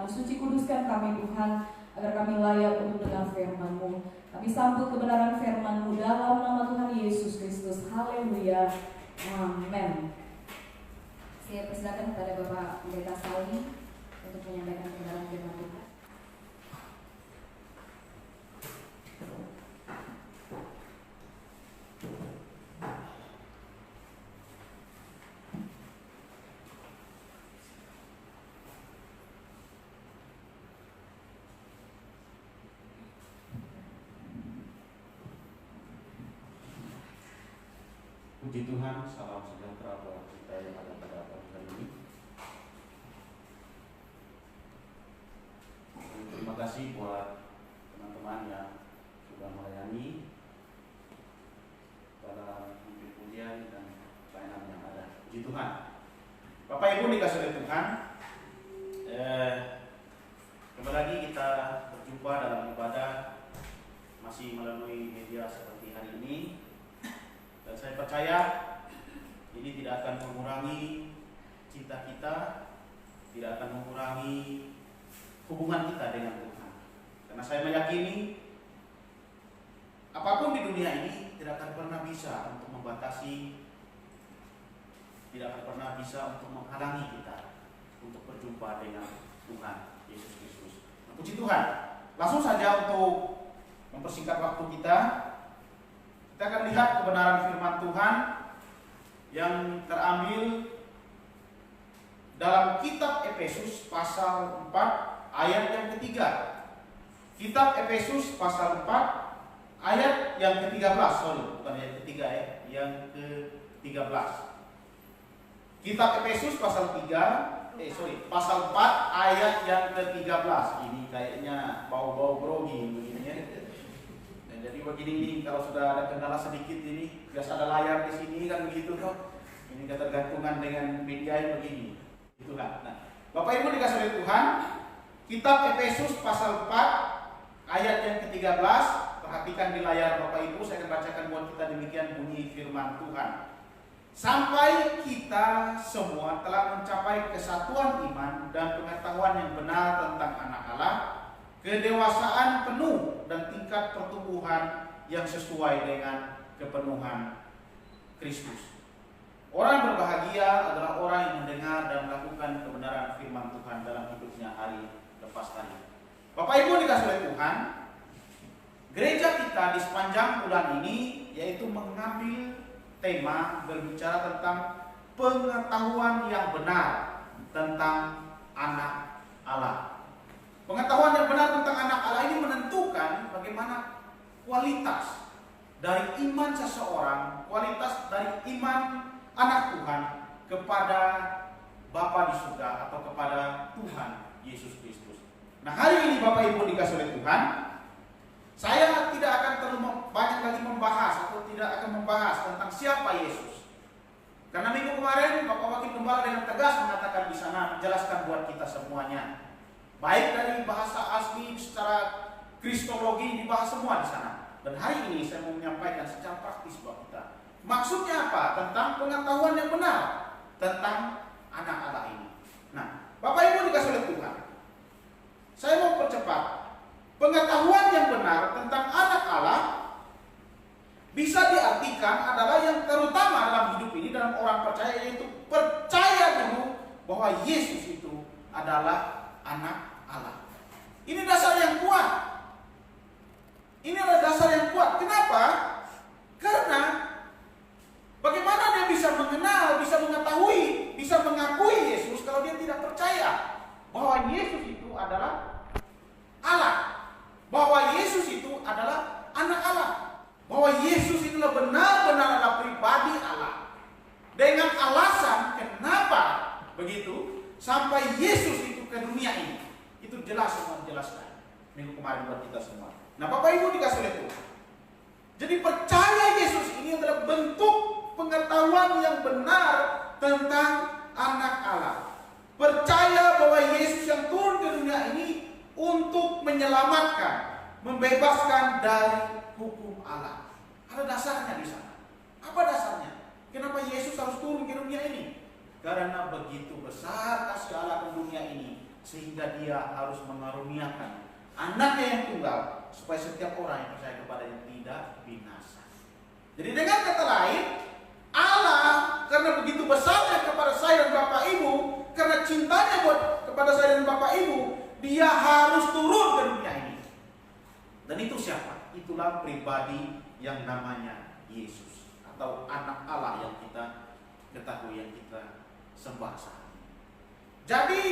Suci kuduskan kami Tuhan, agar kami layak untuk dengar firman-Mu. Kami sambut kebenaran firman-Mu dalam nama Tuhan Yesus Kristus. Haleluya. Amin. Saya persilakan kepada Bapak Pendeta Sauli untuk menyampaikan kebenaran firman Tuhan. Puji Tuhan, salam sejahtera buat kita yang ada pada pagi ini. Terima kasih buat teman-teman yang sudah melayani dalam pujian dan pelayanan yang ada. Puji Tuhan. Bapak Ibu dikasih oleh Tuhan, kembali lagi kita berjumpa dalam ibadah masih melalui media seperti hari ini. Dan saya percaya ini tidak akan mengurangi cinta kita, tidak akan mengurangi hubungan kita dengan Tuhan. Karena saya meyakini apapun di dunia ini tidak akan pernah bisa untuk membatasi, tidak akan pernah bisa untuk menghalangi kita untuk berjumpa dengan Tuhan Yesus Kristus. Puji Tuhan. Langsung saja untuk mempersingkat waktu kita akan lihat kebenaran firman Tuhan yang terambil dalam kitab Efesus pasal 4 ayat yang ketiga. Kitab Efesus pasal 4 ayat yang ke-13, bukan yang ketiga ya, yang ke-13. Kitab Efesus pasal 4 ayat yang ke-13. Ini kayaknya bau-bau grogi begini ya. Jadi begini nih, kalau sudah ada kendala sedikit ini, biasa ada layar di sini kan begitu kok. Ini ketergantungan dengan media yang begini. Itulah. Nah, Bapak Ibu dikasih oleh Tuhan, kitab Efesus pasal 4 ayat yang ke-13. Perhatikan di layar Bapak Ibu, saya akan bacakan buat kita demikian bunyi firman Tuhan. Sampai kita semua telah mencapai kesatuan iman dan pengetahuan yang benar tentang anak Allah, kedewasaan penuh dan tingkat pertumbuhan yang sesuai dengan kepenuhan Kristus. Orang berbahagia adalah orang yang mendengar dan melakukan kebenaran firman Tuhan dalam hidupnya hari lepas hari. Bapak Ibu dikasih oleh Tuhan, gereja kita di sepanjang bulan ini yaitu mengambil tema berbicara tentang pengetahuan yang benar tentang anak Allah. Pengetahuan yang benar tentang anak Allah ini menentukan bagaimana kualitas dari iman seseorang, kualitas dari iman anak Tuhan kepada Bapa di surga atau kepada Tuhan Yesus Kristus. Nah, hari ini Bapak Ibu dikasih oleh Tuhan, saya tidak akan terlalu banyak lagi membahas atau tidak akan membahas tentang siapa Yesus. Karena minggu kemarin Bapak Wakil Gembala dengan tegas mengatakan di sana, menjelaskan buat kita semuanya. Baik dari bahasa asli secara kristologi dibahas semua di sana. Dan hari ini saya mau menyampaikan secara praktis buat kita. Maksudnya apa? Tentang pengetahuan yang benar tentang anak Allah ini. Nah, Bapak Ibu dikasih oleh Tuhan, saya mau percepat. Pengetahuan yang benar tentang anak Allah bisa diartikan adalah yang terutama dalam hidup ini dalam orang percaya, yaitu percaya dulu bahwa Yesus itu adalah anak Allah. Ini dasar yang kuat. Ini adalah dasar yang kuat. Kenapa? Karena bagaimana dia bisa mengenal, bisa mengetahui, bisa mengakui Yesus kalau dia tidak percaya bahwa Yesus itu adalah Allah, bahwa Yesus itu adalah anak Allah, bahwa Yesus itulah benar-benar adalah pribadi Allah. Dengan alasan kenapa begitu sampai Yesus itu ke dunia ini. Itu jelas semua dijelaskan minggu kemarin buat kita semua. Nah, Bapak Ibu dikasih oleh Tuhan. Jadi percaya Yesus ini adalah bentuk pengetahuan yang benar tentang anak Allah. Percaya bahwa Yesus yang turun ke dunia ini untuk menyelamatkan, membebaskan dari hukum Allah. Ada dasarnya di sana. Apa dasarnya? Kenapa Yesus harus turun ke dunia ini? Karena begitu besar kasih Allah ke dunia ini, sehingga dia harus mengaruniakan anaknya yang tunggal supaya setiap orang yang percaya kepadanya tidak binasa. Jadi dengan kata lain, Allah karena begitu besarnya kepada saya dan Bapak Ibu, karena cintanya kepada saya dan Bapak Ibu, dia harus turun ke dunia ini. Dan itu siapa? Itulah pribadi yang namanya Yesus, atau anak Allah yang kita ketahui, yang kita sembah saat ini. Jadi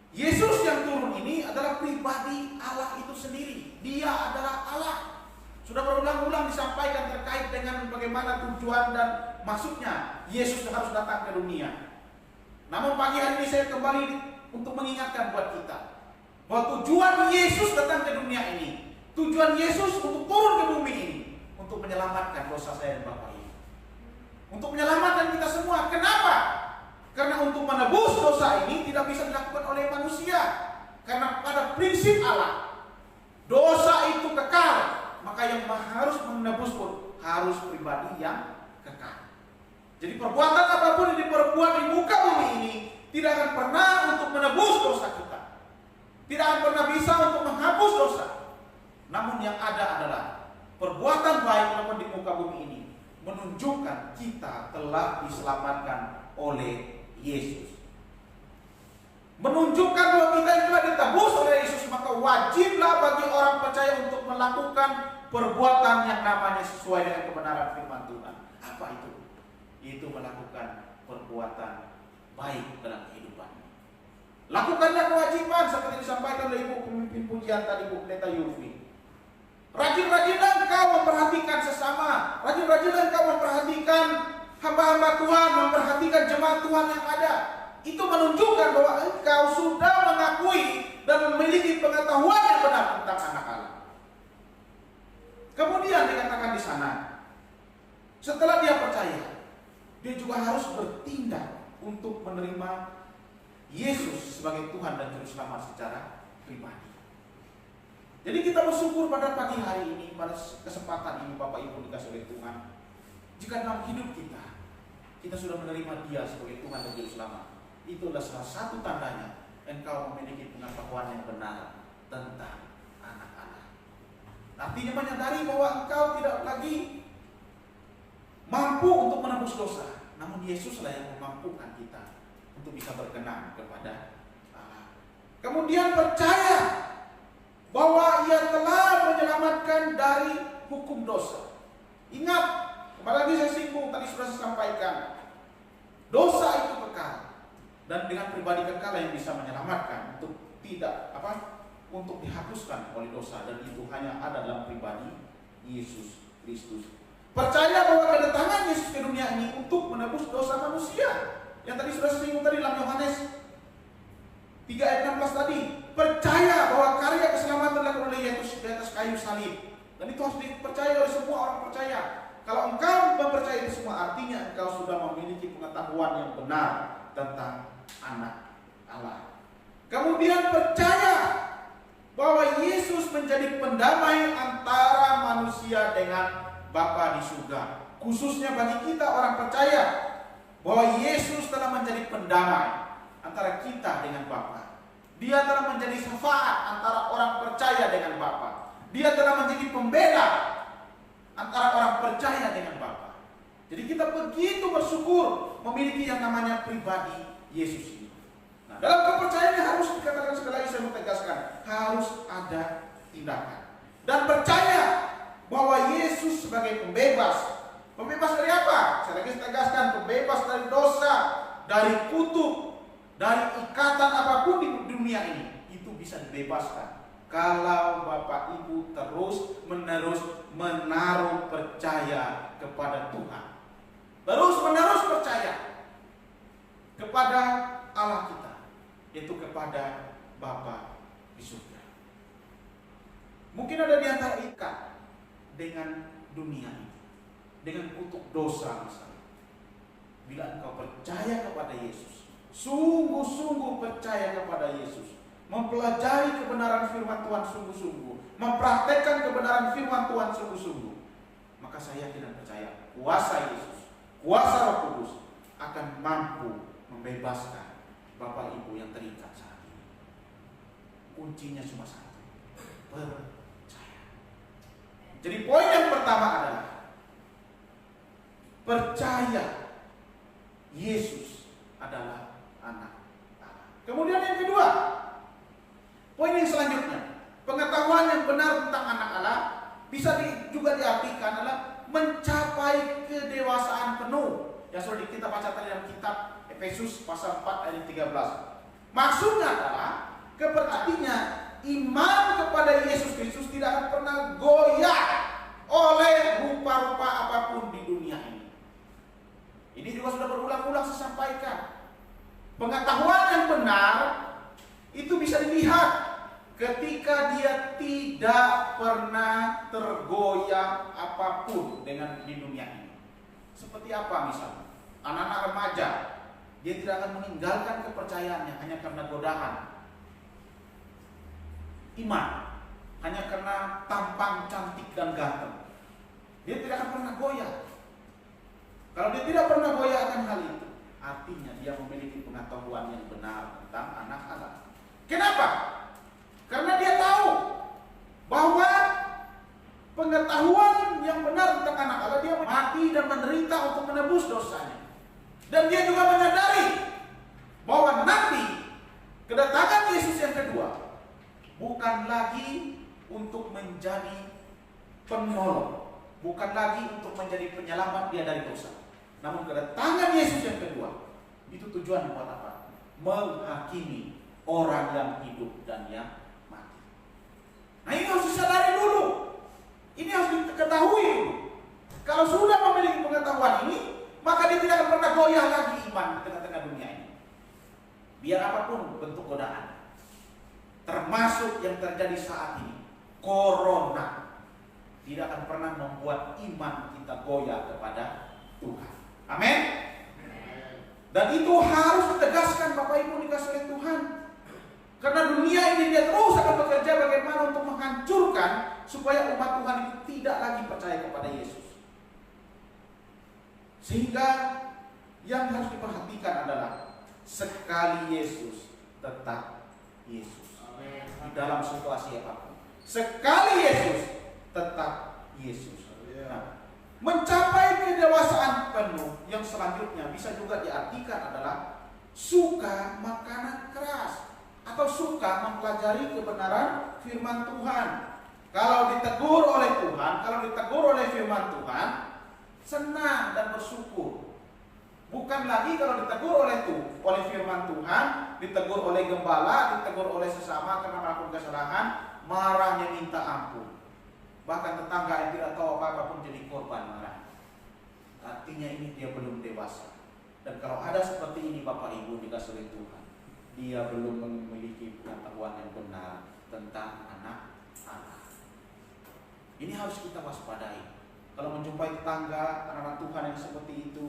Yesus yang turun ini adalah pribadi Allah itu sendiri. Dia adalah Allah. Sudah berulang-ulang disampaikan terkait dengan bagaimana tujuan dan maksudnya Yesus harus datang ke dunia. Namun pagi hari ini saya kembali untuk mengingatkan buat kita bahwa tujuan Yesus datang ke dunia ini, tujuan Yesus untuk turun ke bumi ini, untuk menyelamatkan dosa saya dan Bapak ini, untuk menyelamatkan kita semua. Kenapa? Karena untuk menebus dosa ini tidak bisa dilakukan oleh manusia. Karena pada prinsip Allah, dosa itu kekal, maka yang harus menebus pun harus pribadi yang kekal. Jadi perbuatan apapun yang diperbuat di muka bumi ini tidak akan pernah untuk menebus dosa kita, tidak akan pernah bisa untuk menghapus dosa. Namun yang ada adalah perbuatan baik namun di muka bumi ini menunjukkan kita telah diselamatkan oleh Yesus, menunjukkan bahwa kita telah ditebus oleh Yesus. Maka wajiblah bagi orang percaya untuk melakukan perbuatan yang namanya sesuai dengan kebenaran firman Tuhan. Apa itu? Itu melakukan perbuatan baik dalam kehidupan. Lakukanlah kewajiban seperti disampaikan oleh Ibu pemimpin pujian tadi, Bu Pendeta Yulfi. Rajin-rajinlah engkau memperhatikan sesama, rajin-rajinlah engkau memperhatikan hamba-hamba Tuhan, memperhatikan jemaat Tuhan yang ada. Itu menunjukkan bahwa engkau sudah mengakui dan memiliki pengetahuan yang benar tentang anak Allah. Kemudian dikatakan di sana, setelah dia percaya, dia juga harus bertindak untuk menerima Yesus sebagai Tuhan dan Juru Selamat secara pribadi. Jadi kita bersyukur pada pagi hari ini, pada kesempatan ini Bapak Ibu dikasih oleh Tuhan, jika dalam hidup kita sudah menerima Dia sebagai Tuhan dan Juru Selamat. Itulah salah satu tandanya engkau memiliki pengetahuan yang benar tentang anak Allah. Artinya menyadari bahwa engkau tidak lagi mampu untuk menebus dosa, namun Yesuslah yang memampukan kita untuk bisa berkenan kepada Allah. Kemudian percaya bahwa Ia telah menyelamatkan dari hukum dosa. Ingat, apalagi saya singgung tadi sudah saya sampaikan, dosa itu kekal, dan dengan pribadi kekal yang bisa menyelamatkan untuk tidak untuk dihapuskan oleh dosa, dan itu hanya ada dalam pribadi Yesus Kristus. Percaya bahwa kedatangan Yesus ke dunia ini untuk menebus dosa manusia. Yang tadi sudah saya singgung tadi dalam Yohanes 3 ayat 16 tadi. Percaya bahwa karya keselamatan dilakukan oleh Yesus di atas kayu salib. Dan itu harus dipercaya oleh semua orang percaya. Kalau engkau mempercayai itu semua, artinya engkau sudah memiliki pengetahuan yang benar tentang anak Allah. Kemudian percaya bahwa Yesus menjadi pendamai antara manusia dengan Bapa di surga. Khususnya bagi kita orang percaya bahwa Yesus telah menjadi pendamai antara kita dengan Bapa. Dia telah menjadi syafaat antara orang percaya dengan Bapa. Dia telah menjadi pembeda antara orang percaya dengan Bapa. Jadi kita begitu bersyukur memiliki yang namanya pribadi Yesus ini. Nah, dalam kepercayaan yang harus dikatakan sekali lagi saya mau tegaskan, harus ada tindakan. Dan percaya bahwa Yesus sebagai pembebas. Pembebas dari apa? Saya lagi tegaskan, pembebas dari dosa, dari kutuk, dari ikatan apapun di dunia ini, itu bisa dibebaskan kalau Bapak Ibu terus menerus menaruh percaya kepada Tuhan, terus menerus percaya kepada Allah kita, yaitu kepada Bapa di surga. Mungkin ada di antara ikat dengan dunia ini, dengan kutuk dosa misalnya. Bila engkau percaya kepada Yesus, sungguh-sungguh percaya kepada Yesus, mempelajari kebenaran firman Tuhan sungguh-sungguh, mempraktekkan kebenaran firman Tuhan sungguh-sungguh, maka saya yakin dan percaya kuasa Yesus, kuasa Roh Kudus akan mampu membebaskan Bapak Ibu yang terikat saat ini. Kuncinya cuma satu, percaya. Jadi poin yang pertama adalah percaya Yesus adalah anak Allah. Kemudian yang kedua, poin yang selanjutnya, pengetahuan yang benar tentang anak Allah bisa juga diartikan adalah mencapai kedewasaan penuh. Yang sudah kita baca tadi dalam kitab Efesus pasal 4 ayat 13. Maksudnya adalah artinya iman kepada Yesus Kristus tidak akan pernah goyah oleh rupa-rupa apapun di dunia ini. Ini juga sudah berulang-ulang saya sampaikan. Pengetahuan yang benar itu bisa dilihat ketika dia tidak pernah tergoyah apapun dengan di dunia ini. Seperti apa misalnya? Anak-anak remaja, dia tidak akan meninggalkan kepercayaannya hanya karena godaan iman, hanya karena tampang cantik dan ganteng. Dia tidak akan pernah goyah. Kalau dia tidak pernah goyah akan hal itu, artinya dia memiliki pengetahuan yang benar tentang anak Allah. Kenapa? Karena dia tahu bahwa pengetahuan yang benar tentang anak Allah, dia mati dan menderita untuk menebus dosanya. Dan dia juga menyadari bahwa nanti kedatangan Yesus yang kedua bukan lagi untuk menjadi penolong, bukan lagi untuk menjadi penyelamat dia dari dosa. Namun kedatangan Yesus yang kedua itu tujuan buat apa? Menghakimi orang yang hidup dan yang mati. Nah, ini harus disadari dulu. Ini harus diketahui dulu. Kalau sudah memiliki pengetahuan ini, maka dia tidak akan pernah goyah lagi iman di tengah-tengah dunia ini. Biar apapun bentuk godaan, termasuk yang terjadi saat ini, corona, tidak akan pernah membuat iman kita goyah kepada Tuhan. Amin. Dan itu harus ditegaskan Bapak Ibu dikasih oleh Tuhan. Karena dunia ini dia terus akan bekerja bagaimana untuk menghancurkan supaya umat Tuhan itu tidak lagi percaya kepada Yesus. Sehingga yang harus diperhatikan adalah sekali Yesus tetap Yesus. Di dalam situasi apapun, sekali Yesus tetap Yesus. Nah, mencapai kedewasaan penuh yang selanjutnya bisa juga diartikan adalah suka makanan keras atau suka mempelajari kebenaran firman Tuhan. Kalau ditegur oleh Tuhan, kalau ditegur oleh firman Tuhan, senang dan bersyukur. Bukan lagi kalau ditegur oleh firman Tuhan, ditegur oleh gembala, ditegur oleh sesama karena melakukan kesalahan, marahnya minta ampun. Bahkan tetangga yang tidak tahu apa-apa pun jadi korban marah. Artinya ini dia belum dewasa. Dan kalau ada seperti ini Bapak Ibu dikasih oleh Tuhan, dia belum memiliki pengetahuan yang benar tentang anak Allah. Ini harus kita waspadai. Kalau menjumpai tetangga, anak-anak Tuhan yang seperti itu,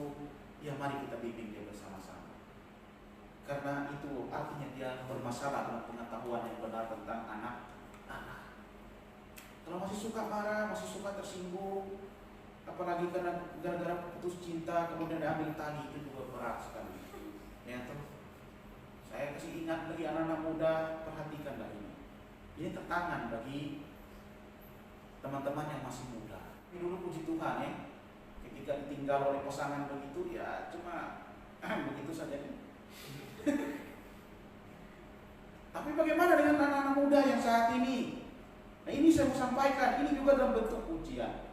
ya mari kita bimbing dia bersama-sama. Karena itu artinya dia bermasalah dengan pengetahuan yang benar tentang anak-anak. Kalau masih suka marah, masih suka tersinggung, apalagi karena gara-gara putus cinta kemudian diambil tali, itu juga berat sekali. Ya toh. Saya kasih ingat bagi anak-anak muda, perhatikanlah ini. Ini tantangan bagi teman-teman yang masih muda. Ini dulu puji Tuhan ya, ketika ditinggal oleh pasangan begitu ya cuma begitu saja. Tapi bagaimana dengan anak-anak muda yang saat ini? Nah, ini saya mau sampaikan, ini juga dalam bentuk ujian.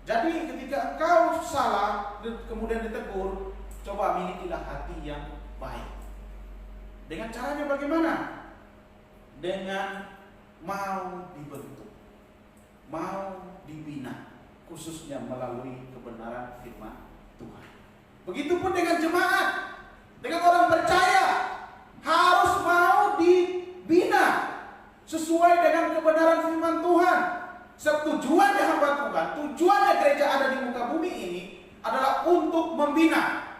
Jadi ketika engkau salah kemudian ditegur, coba milikilah hati yang baik. Dengan caranya bagaimana? Dengan mau dibentuk, mau dibina, khususnya melalui kebenaran firman Tuhan. Begitupun dengan jemaat, dengan orang percaya, harus mau dibina sesuai dengan kebenaran firman Tuhan. Tujuannya hamba Tuhan, tujuannya gereja ada di muka bumi ini adalah untuk membina.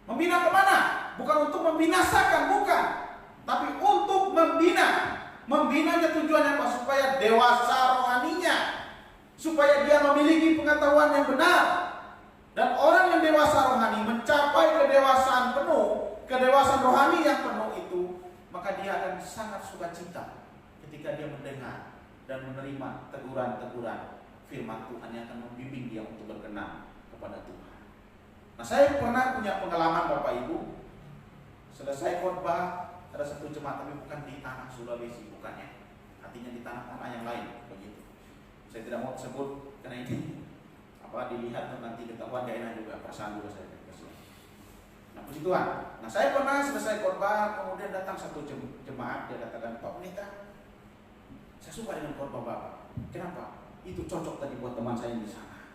Membina kemana? Bukan untuk membinasakan, bukan. Tapi untuk membina. Membinanya tujuannya apa? Supaya dewasa rohaninya, supaya dia memiliki pengetahuan yang benar. Dan orang yang dewasa rohani mencapai kedewasaan penuh, kedewasaan rohani yang penuh itu, maka dia akan sangat sukacita ketika dia mendengar dan menerima teguran-teguran firman Tuhan yang akan membimbing dia untuk berkenan kepada Tuhan. Nah, saya pernah punya pengalaman Bapak Ibu, selesai khotbah ada satu jemaat, tapi bukan di tanah Sulawesi, bukannya, artinya di tanah-tanah yang lain begitu. Saya tidak mau sebut karena ini dilihat nanti ketahuan gak enak juga, perasaan juga saya kasih. Nah, puji Tuhan. Nah, saya pernah selesai khotbah, kemudian datang satu jemaat, dia katakan, Pak Pendeta, saya suka dengan khotbah Bapak. Kenapa? Itu cocok tadi buat teman saya di sana.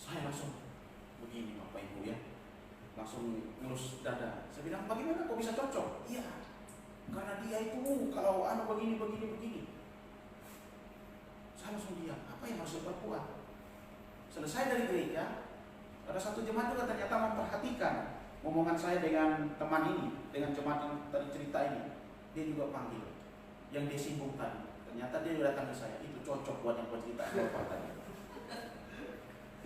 Saya langsung begini Bapak Ibu ya, langsung ngelus dada. Saya bilang, bagaimana kok bisa cocok? Iya, karena dia itu kalau begini. Saya langsung diam, apa yang harus saya perbuat? Selesai dari gereja, ada satu jemaat juga ternyata memperhatikan omongan saya dengan teman ini, dengan jemaat yang tadi cerita ini. Dia juga panggil yang dia singgung tadi. Ternyata dia datang ke saya, itu cocok buat yang cerita Bapak tadi.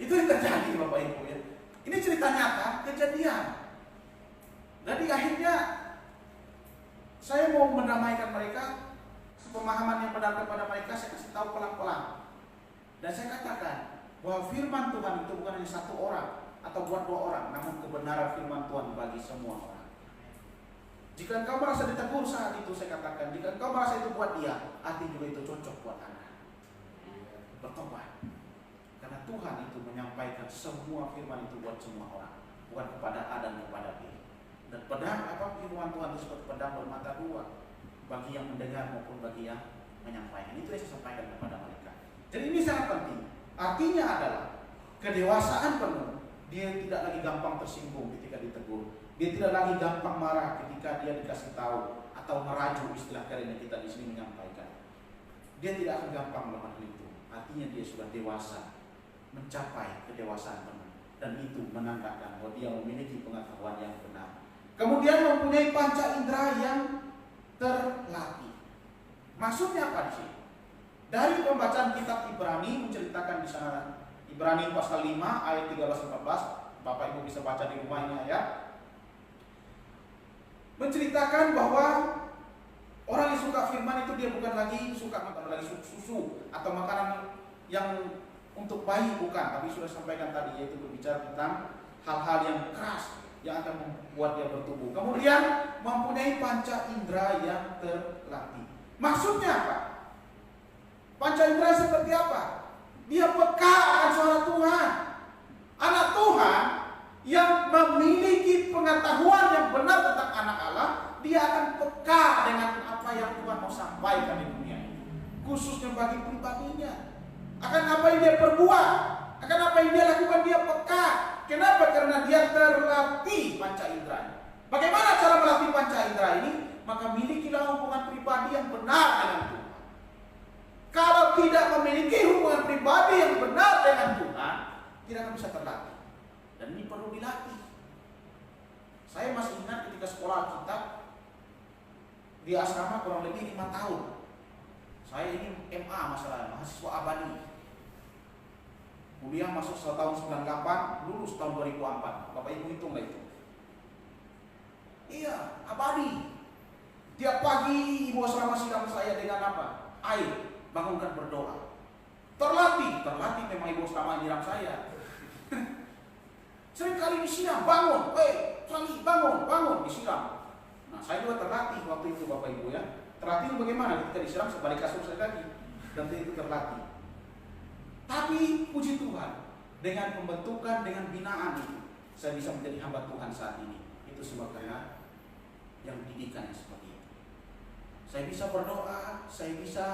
Itu yang terjadi Bapak Ibu ya. Ini cerita nyata, kejadian. Jadi akhirnya saya mau mendamaikan mereka, pemahaman yang benar kepada mereka saya kasih tahu pelan-pelan. Dan saya katakan bahwa firman Tuhan itu bukan hanya satu orang atau buat dua orang, namun kebenaran firman Tuhan bagi semua orang. Jika engkau merasa ditegur saat itu, saya katakan, jika engkau merasa itu buat dia, arti juga itu cocok buat anak. Bertobat. Karena Tuhan itu menyampaikan semua firman itu buat semua orang, bukan kepada A dan kepada B. Dan pedang firman Tuhan itu seperti pedang bermata dua, bagi yang mendengar maupun bagi yang menyampaikan. Itu yang saya sampaikan kepada mereka. Jadi ini sangat penting. Artinya adalah kedewasaan penuh. Dia tidak lagi gampang tersinggung ketika ditegur. Dia tidak lagi gampang marah ketika dia dikasih tahu atau merajuk, istilah kalian kita di sini menyampaikan. Dia tidak akan gampang melakukan itu. Artinya dia sudah dewasa, mencapai kedewasaan penuh, dan itu menandakan bahwa dia memiliki pengetahuan yang benar. Kemudian mempunyai panca indera yang terlatih. Maksudnya apa di sini? Dari pembacaan kitab Ibrani menceritakan di sana, Ibrani pasal 5 ayat 13-14, Bapak Ibu bisa baca di rumahnya ya. Menceritakan bahwa orang yang suka firman itu dia bukan lagi suka makan lagi susu atau makanan yang untuk bayi, bukan, tapi sudah sampaikan tadi, yaitu berbicara tentang hal-hal yang keras yang akan membuat dia bertumbuh. Kemudian mempunyai panca indera yang terlatih. Maksudnya apa? Panca indera seperti apa? Dia peka akan suara Tuhan. Anak Tuhan yang memiliki pengetahuan yang benar tentang anak Allah, dia akan peka dengan apa yang Tuhan mau sampaikan di dunia ini, khususnya bagi pribadinya. Akan apa yang dia perbuat, akan apa yang dia lakukan, dia peka. Kenapa? Karena dia terlatih panca indera. Bagaimana cara melatih panca indera ini? Maka milikilah hubungan pribadi yang benar dengan Tuhan. Kalau tidak memiliki hubungan pribadi yang benar dengan Tuhan, tidak akan bisa terlatih. Dan ini perlu dilatih. Saya masih ingat ketika sekolah kita di asrama kurang lebih 5 tahun. Saya ini MA masalahnya, mahasiswa abadi. Kuliah masuk tahun 98, lulus tahun 2004. Bapak Ibu hitung lah itu. Iya, abadi. Tiap pagi ibu asrama siram saya dengan apa? Air, bangunkan berdoa. Terlatih memang ibu asrama nyiram saya. Sering kali disiram, bangun, Sali, bangun, disiram. Nah, saya juga terlatih waktu itu Bapak Ibu ya. Terlatih bagaimana? Ketika disiram sebalik kasur saya lagi. Dan itu terlatih. Tapi puji Tuhan, dengan pembentukan, dengan binaan itu, saya bisa menjadi hamba Tuhan saat ini. Itu sebab karena yang didikan seperti itu. Saya bisa berdoa, saya bisa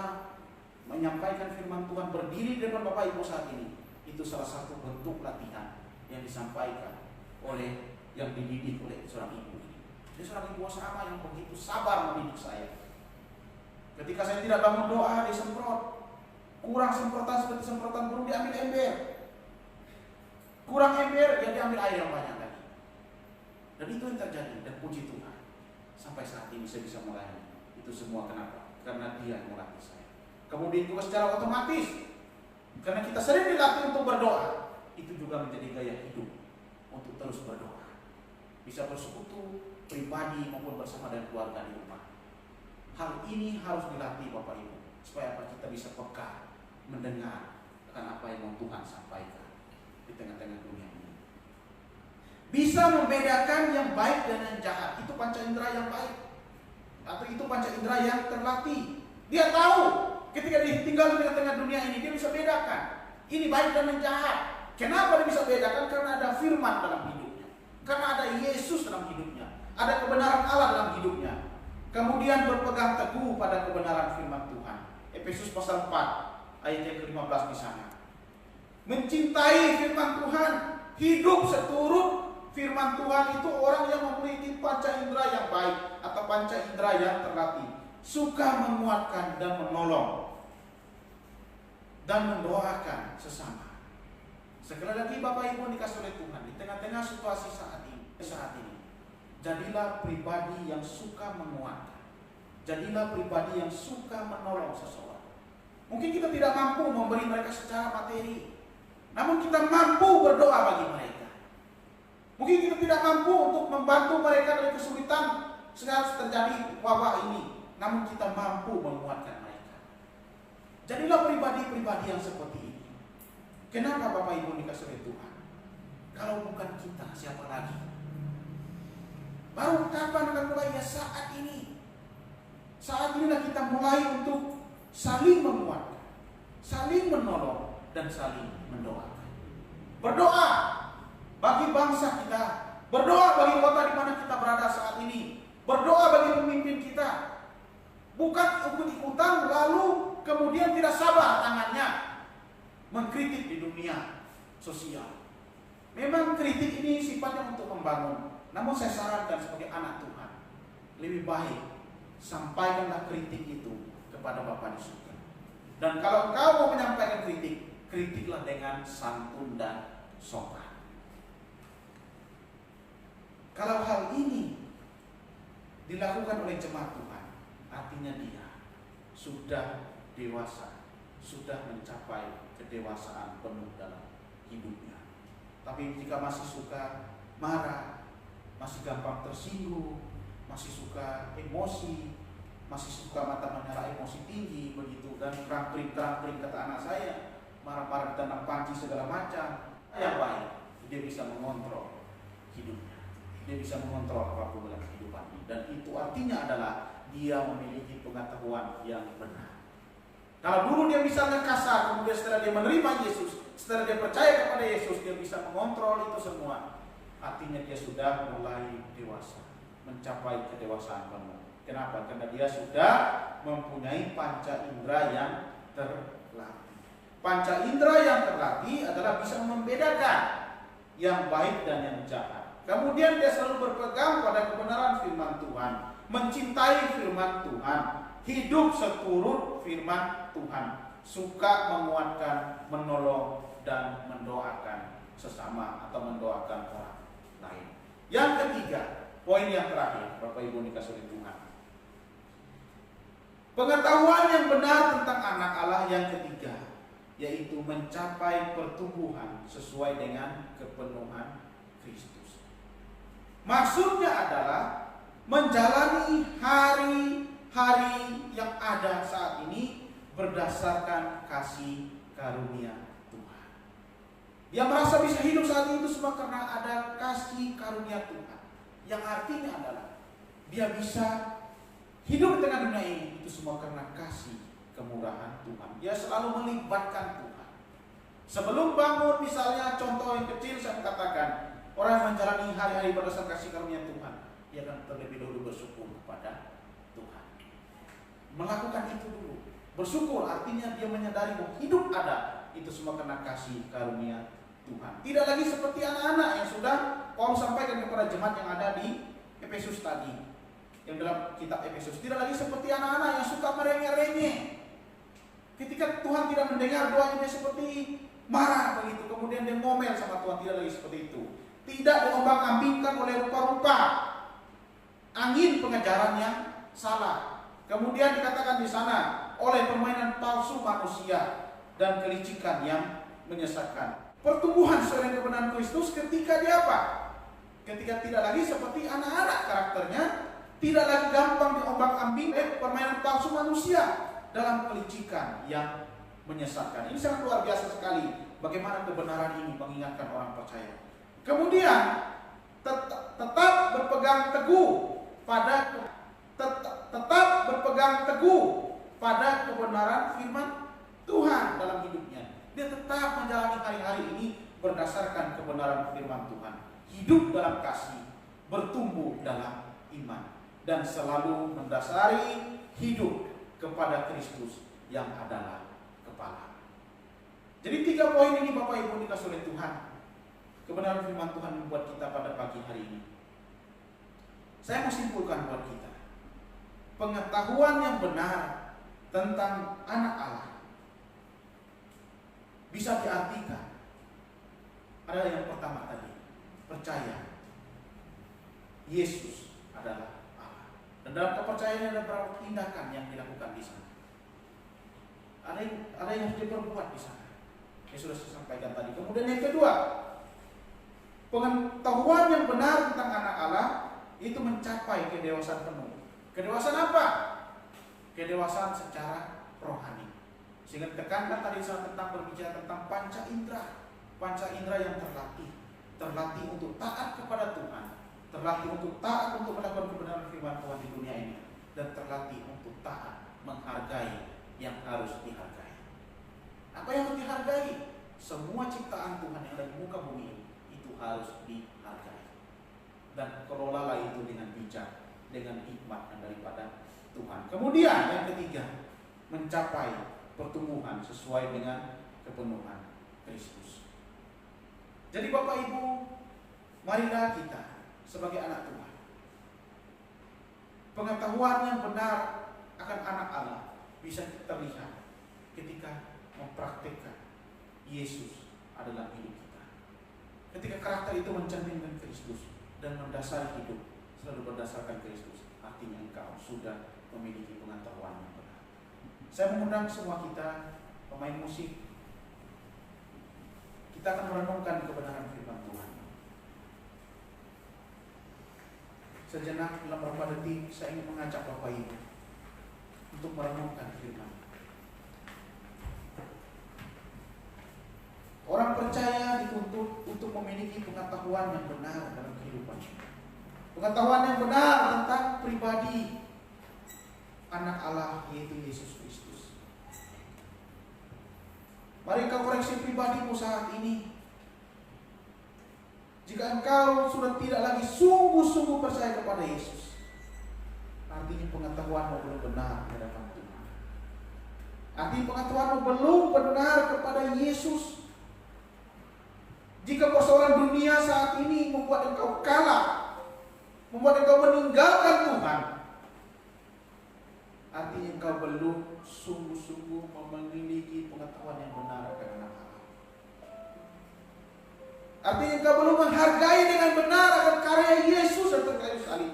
menyampaikan firman Tuhan, berdiri di depan Bapak Ibu saat ini. Itu salah satu bentuk latihan yang disampaikan oleh yang dididik oleh seorang ibu ini. Dia seorang ibu asrama yang begitu sabar mendidik saya. Ketika saya tidak bangun doa, disemprot. Kurang semprotan seperti semprotan burung, diambil ember. Kurang ember, ya diambil air yang banyak lagi. Dan itu yang terjadi, dan puji Tuhan. Sampai saat ini saya bisa melayani. Itu semua kenapa? Karena dia melatih saya. Kemudian juga secara otomatis, karena kita sering dilatih untuk berdoa, itu juga menjadi gaya hidup untuk terus berdoa. bisa bersekutu pribadi maupun bersama dengan keluarga di rumah. Hal ini harus dilatih Bapak Ibu, supaya kita bisa peka mendengar akan apa yang Tuhan sampaikan di tengah-tengah dunia ini. Bisa membedakan yang baik dan yang jahat, itu panca indera yang baik, atau itu panca indera yang terlatih. Dia tahu ketika dia tinggal di tengah-tengah dunia ini, dia bisa bedakan ini baik dan yang jahat. Kenapa dia bisa bedakan? Karena ada firman dalam hidupnya, karena ada Yesus dalam hidupnya, ada kebenaran Allah dalam hidupnya. Kemudian berpegang teguh pada kebenaran firman Tuhan. Efesus pasal 4 ayat yang ke-15 di sana. Mencintai firman Tuhan, hidup seturut firman Tuhan, itu orang yang memiliki panca indera yang baik atau panca indera yang terlatih, suka menguatkan dan menolong dan mendoakan sesama. Sekali lagi Bapak Ibu dikasih oleh Tuhan, di tengah-tengah situasi saat ini, jadilah pribadi yang suka menguatkan. Jadilah pribadi yang suka menolong seseorang. Mungkin kita tidak mampu memberi mereka secara materi, namun kita mampu berdoa bagi mereka. Mungkin kita tidak mampu untuk membantu mereka dari kesulitan saat terjadi wabah ini, namun kita mampu menguatkan mereka. Jadilah pribadi-pribadi yang seperti ini. Kenapa Bapak Ibu dikasih oleh Tuhan? Kalau bukan kita, siapa lagi? Baru kapan akan mulai? Ya saat ini. Saat inilah kita mulai untuk saling menguatkan, saling menolong, dan saling mendoakan. Berdoa bagi bangsa kita, berdoa bagi kota di mana kita berada saat ini, berdoa bagi pemimpin kita. Bukan ikut-ikutan lalu kemudian tidak sabar tangannya mengkritik di dunia sosial. Memang kritik ini sifatnya untuk membangun, namun saya sarankan sebagai anak Tuhan, lebih baik sampaikanlah kritik itu kepada Bapa di surga. Dan kalau kau mau menyampaikan kritik, kritiklah dengan santun dan sopan. Kalau hal ini dilakukan oleh jemaat Tuhan, artinya dia sudah dewasa, sudah mencapai kedewasaan penuh dalam hidupnya. Tapi jika masih suka marah, masih gampang tersinggung, masih suka emosi, masih suka mata menyala emosi tinggi begitu, dan kerang-kering kata anak saya, marah-marah tentang panci segala macam, yang baik dia bisa mengontrol hidupnya, dia bisa mengontrol apapun dalam kehidupan ini, dan itu artinya adalah dia memiliki pengetahuan yang benar. Kalau dulu dia misalnya kasar, kemudian setelah dia menerima Yesus, setelah dia percaya kepada Yesus, dia bisa mengontrol itu semua, artinya dia sudah mulai dewasa, mencapai kedewasaan penuh. Kenapa? Karena dia sudah mempunyai panca indera yang terlatih. Panca indera yang terlatih adalah bisa membedakan yang baik dan yang jahat. Kemudian dia selalu berpegang pada kebenaran firman Tuhan, mencintai firman Tuhan, hidup seturut firman Tuhan, suka menguatkan, menolong, dan mendoakan sesama atau mendoakan orang lain. Yang ketiga, poin yang terakhir, Bapak Ibu dikasih oleh Tuhan, pengetahuan yang benar tentang anak Allah yang ketiga, yaitu mencapai pertumbuhan sesuai dengan kepenuhan Kristus. Maksudnya adalah menjalani hari-hari yang ada saat ini berdasarkan kasih karunia Tuhan. Dia merasa bisa hidup saat itu semua karena ada kasih karunia Tuhan, yang artinya adalah dia bisa hidup di tengah dunia ini itu semua karena kasih kemurahan Tuhan. Dia selalu melibatkan Tuhan. Sebelum bangun, misalnya contoh yang kecil saya katakan, orang yang menjalani hari-hari berdasarkan kasih karunia Tuhan, dia akan terlebih dahulu bersyukur kepada Tuhan. Melakukan itu dulu. Bersyukur artinya dia menyadari bahwa hidup ada itu semua karena kasih karunia Tuhan. Tidak lagi seperti anak-anak yang sudah Paulus sampaikan kepada jemaat yang ada di Efesus tadi, yang dalam kitab Efesus. Tidak lagi seperti anak-anak yang suka merengek-rengek. Ketika Tuhan tidak mendengar doanya, dia seperti marah begitu, kemudian dia ngomel sama Tuhan. Tidak lagi seperti itu. Tidak diombang-ambingkan oleh rupa-rupa angin pengejaran yang salah. Kemudian dikatakan di sana oleh permainan palsu manusia dan kelicikan yang menyesatkan. Pertumbuhan sesuai dengan kebenaran Kristus ketika dia apa? Ketika tidak lagi seperti anak-anak karakternya, tidak lagi gampang diombang-ambing permainan palsu manusia dalam kelicikan yang menyesatkan. Ini sangat luar biasa sekali bagaimana kebenaran ini mengingatkan orang percaya. Kemudian tetap berpegang teguh pada kebenaran firman Tuhan dalam hidupnya. Dia tetap menjalani hari-hari ini berdasarkan kebenaran firman Tuhan, hidup dalam kasih, bertumbuh dalam iman, dan selalu mendasari hidup kepada Kristus yang adalah kepala. Jadi 3 poin ini Bapak Ibu dikasih oleh Tuhan. Kebenaran firman Tuhan membuat kita pada pagi hari ini. Saya mau simpulkan buat kita. Pengetahuan yang benar tentang anak Allah bisa diartikan adalah yang pertama tadi, percaya Yesus adalah Allah. Dan dalam kepercayaan ada beberapa tindakan yang dilakukan di sana. Ada yang harus diperbuat di sana. Yang sudah saya sampaikan tadi. Kemudian yang kedua, pengetahuan yang benar tentang anak Allah itu mencapai kedewasaan penuh. Kedewasaan apa? Kedewasaan secara rohani. Sehingga tekankan tadi saya tentang berbicara tentang panca indera. Panca indera yang terlatih untuk taat kepada Tuhan, terlatih untuk taat untuk melakukan kebenaran firman Tuhan di dunia ini, dan terlatih untuk taat menghargai yang harus dihargai. Apa yang harus dihargai? Semua ciptaan Tuhan yang ada di muka bumi itu harus dihargai, dan kelolalah itu dengan bijak, dengan hikmat yang daripada Tuhan. Kemudian yang ketiga, mencapai pertumbuhan sesuai dengan kepenuhan Kristus. Jadi Bapak Ibu, marilah kita sebagai anak Tuhan, pengetahuan yang benar akan anak Allah bisa terlihat ketika mempraktikkan Yesus adalah hidup kita. Ketika karakter itu mencerminkan Kristus dan mendasari hidup selalu berdasarkan Kristus, artinya engkau sudah memiliki pengetahuan yang benar. Saya mengundang semua kita, pemain musik, kita akan merenungkan kebenaran firman Tuhan. Sejenak dalam beberapa detik saya ingin mengajak Bapak Ibu untuk merenungkan firman. Orang percaya dituntut untuk memiliki pengetahuan yang benar dalam kehidupan. Pengetahuan yang benar tentang pribadi anak Allah, yaitu Yesus Kristus. Mari kau koreksi pribadimu saat ini. Jika engkau sudah tidak lagi sungguh-sungguh percaya kepada Yesus, artinya pengetahuanmu belum benar di hadapan Tuhan. Artinya pengetahuanmu belum benar kepada Yesus. Jika persoalan dunia saat ini membuat engkau kalah, membuat engkau meninggalkan Tuhan, artinya engkau belum sungguh-sungguh memiliki pengetahuan yang benar akan anak Allah. Artinya engkau belum menghargai dengan benar akan karya Yesus atas kayu salib.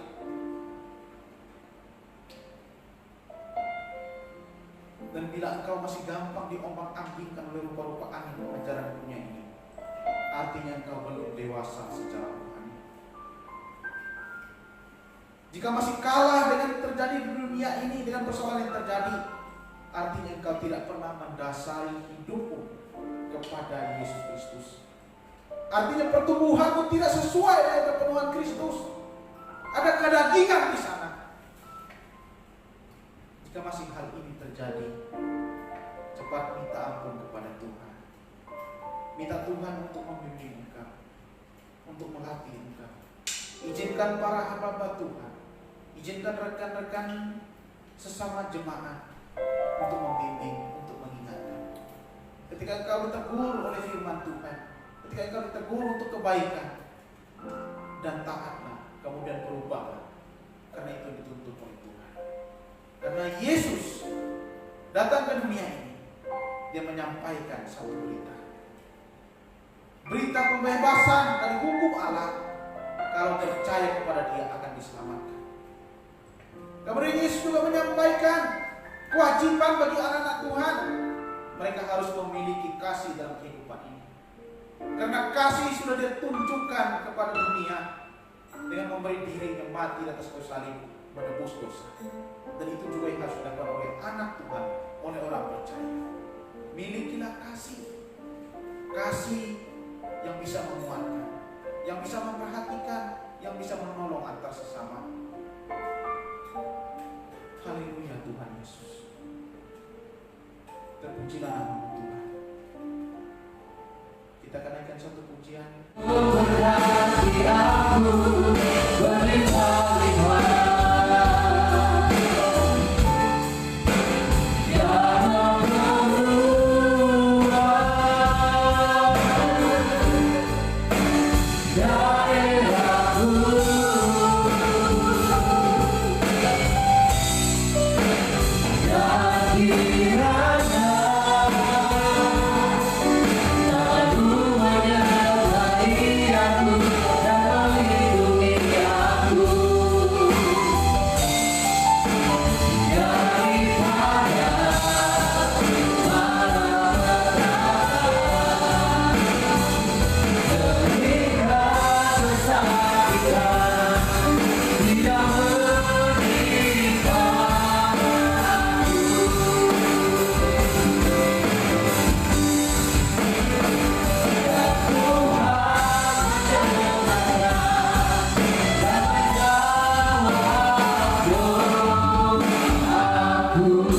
Dan bila engkau masih gampang diombang-ambingkan oleh rupa-rupa angin ajaran dunia ini, artinya engkau belum dewasa secara rohani. Jika masih kalah dengan yang terjadi di dunia ini, dengan persoalan yang terjadi, artinya engkau tidak pernah mendasari hidupmu kepada Yesus Kristus. Artinya pertumbuhanmu tidak sesuai dengan kepenuhan Kristus. Ada kedagingan di sana. Jika masih hal ini terjadi, cepat minta ampun kepada Tuhan. Minta Tuhan untuk membimbing engkau, untuk melatih engkau. Izinkan para hamba Tuhan, izinkan rekan-rekan sesama jemaat untuk membimbing, untuk mengingatkan. Ketika engkau ditegur oleh firman Tuhan, ketika engkau ditegur untuk kebaikan, dan taatlah, kemudian berubahlah, karena itu dituntut oleh Tuhan. Karena Yesus datang ke dunia ini, dia menyampaikan satu berita pembebasan dari hukum Allah. Kalau percaya kepada dia akan diselamatkan. Kemudian Yesus juga menyampaikan kewajiban bagi anak-anak Tuhan, mereka harus memiliki kasih dalam kehidupan ini. Karena kasih sudah ditunjukkan kepada dunia dengan memberi dirinya mati di atas kayu salib menebus dosa. Dan itu juga yang harus dilakukan oleh anak Tuhan, oleh orang percaya. Milikilah kasih yang bisa menguatkan, yang bisa memperhatikan, yang bisa menolong antar sesama. Haleluya Tuhan Yesus. Terpujilah nama Tuhan. Kita akan naikkan satu pujian. Memberkati aku berlimpah-limpah. Aku